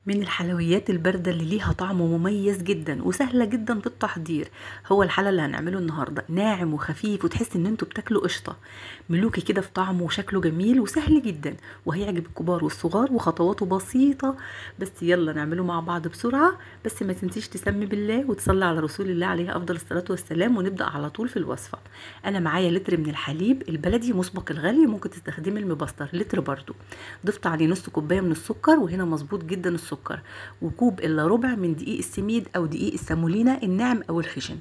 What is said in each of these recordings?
من الحلويات الباردة اللي ليها طعم مميز جدا وسهلة جدا في التحضير. هو الحلى اللي هنعمله النهاردة ناعم وخفيف وتحس ان انتوا بتاكلوا قشطة، ملوكي كده في طعمه وشكله جميل وسهل جدا وهيعجب الكبار والصغار وخطواته بسيطة. بس يلا نعمله مع بعض بسرعة. بس ما تنسيش تسمي بالله وتصلي على رسول الله عليه افضل الصلاة والسلام، ونبدأ على طول في الوصفة. انا معايا لتر من الحليب البلدي مسبق الغلي، ممكن تستخدمي المبستر لتر برضو. ضفت عليه نص كوباية من السكر، وهنا مظبوط جدا السكر، وكوب الا ربع من دقيق السميد او دقيق السامولينا الناعم او الخشن.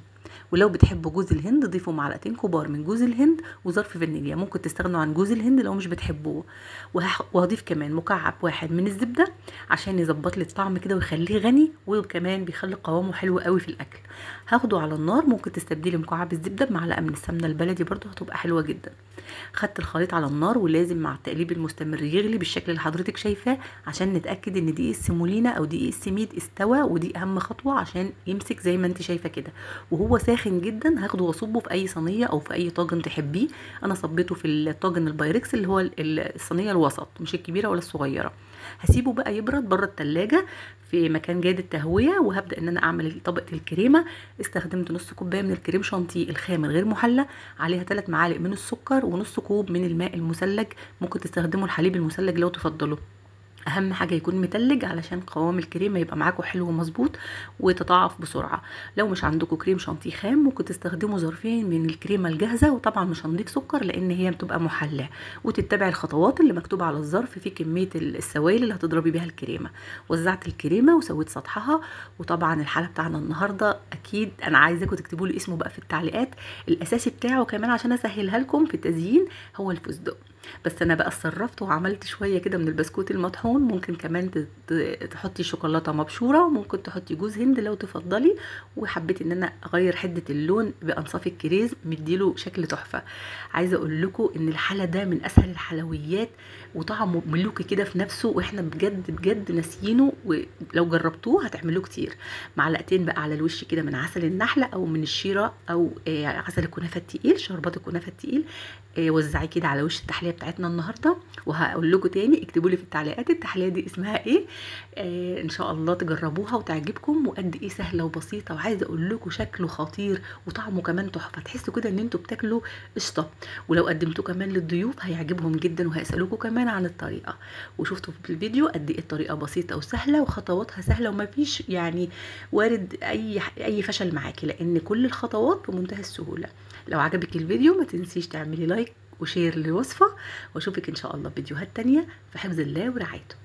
ولو بتحبوا جوز الهند ضيفوا معلقتين كبار من جوز الهند وظرف فانيليا، ممكن تستغنوا عن جوز الهند لو مش بتحبوه. وهضيف كمان مكعب واحد من الزبده عشان يظبط لي الطعم كده ويخليه غني، وكمان بيخلي قوامه حلو قوي في الاكل. هاخده على النار، ممكن تستبدلي مكعب الزبده بمعلقه من السمنه البلدي برضو هتبقى حلوه جدا. خدت الخليط على النار، ولازم مع التقليب المستمر يغلي بالشكل اللي حضرتك شايفاه عشان نتاكد ان دقيق السيمولينا او دقيق السميد استوى، ودي اهم خطوه عشان يمسك زي ما انت شايفه كده. وهو ساخن جدا هاخده واصبه في اي صينيه او في اي طاجن تحبيه. انا صبيته في الطاجن البايركس اللي هو الصينيه الوسط، مش الكبيره ولا الصغيره. هسيبه بقى يبرد بره التلاجة في مكان جيد التهويه، وهبدا ان انا اعمل طبقه الكريمه. استخدمت نص كوبايه من الكريم شانتيه الخام الغير محلى، عليها 3 معالق من السكر ونص كوب من الماء المثلج. ممكن تستخدموا الحليب المثلج لو تفضلوا، اهم حاجه يكون متلج علشان قوام الكريمه يبقى معاكم حلو ومظبوط وتتضاعف بسرعه. لو مش عندكم كريم شانتيه خام ممكن تستخدموا ظرفين من الكريمه الجاهزه، وطبعا مش هنضيف سكر لان هي بتبقى محلاه. وتتبع الخطوات اللي مكتوبه على الظرف في كميه السوائل اللي هتضربي بيها الكريمه. وزعت الكريمه وسويت سطحها. وطبعا الحلقه بتاعنا النهارده اكيد انا عايزاكم تكتبوا لي اسمه بقى في التعليقات. الاساسي بتاعه كمان عشان اسهلها لكم في التزيين هو الفستق، بس انا بقى اتصرفت وعملت شويه كده من البسكوت المطحون. ممكن كمان تحطي شوكولاته مبشوره، وممكن تحطي جوز هند لو تفضلي. وحبيت ان انا اغير حده اللون بانصاف الكريز، مديله شكل تحفه. عايزه اقول لكم ان الحلا ده من اسهل الحلويات وطعمه ملوكي كده في نفسه، واحنا بجد بجد ناسيينه، ولو جربتوه هتعملوه كتير. معلقتين بقى على الوش كده من عسل النحله او من الشيره او عسل الكنافه التقيل، شربات الكنافه التقيل. وزعيه كده على وش التحليه بتاعتنا النهارده. وهقول لكم تاني اكتبوا لي في التعليقات التحليه دي اسمها ايه. ان شاء الله تجربوها وتعجبكم، وقد ايه سهله وبسيطه. وعايزه اقول لكم شكله خطير وطعمه كمان تحفه، تحسوا كده ان انتوا بتاكلوا قشطه. ولو قدمتوه كمان للضيوف هيعجبهم جدا وهيسالوكم كمان عن الطريقه. وشفتوا في الفيديو قد ايه الطريقه بسيطه وسهله وخطواتها سهله، ومفيش يعني وارد اي فشل معاكي لان كل الخطوات بمنتهى السهوله. لو عجبك الفيديو ما تنسيش تعملي لايك وشير للوصفة، واشوفك ان شاء الله فيديوهات تانية في حفظ الله ورعايته.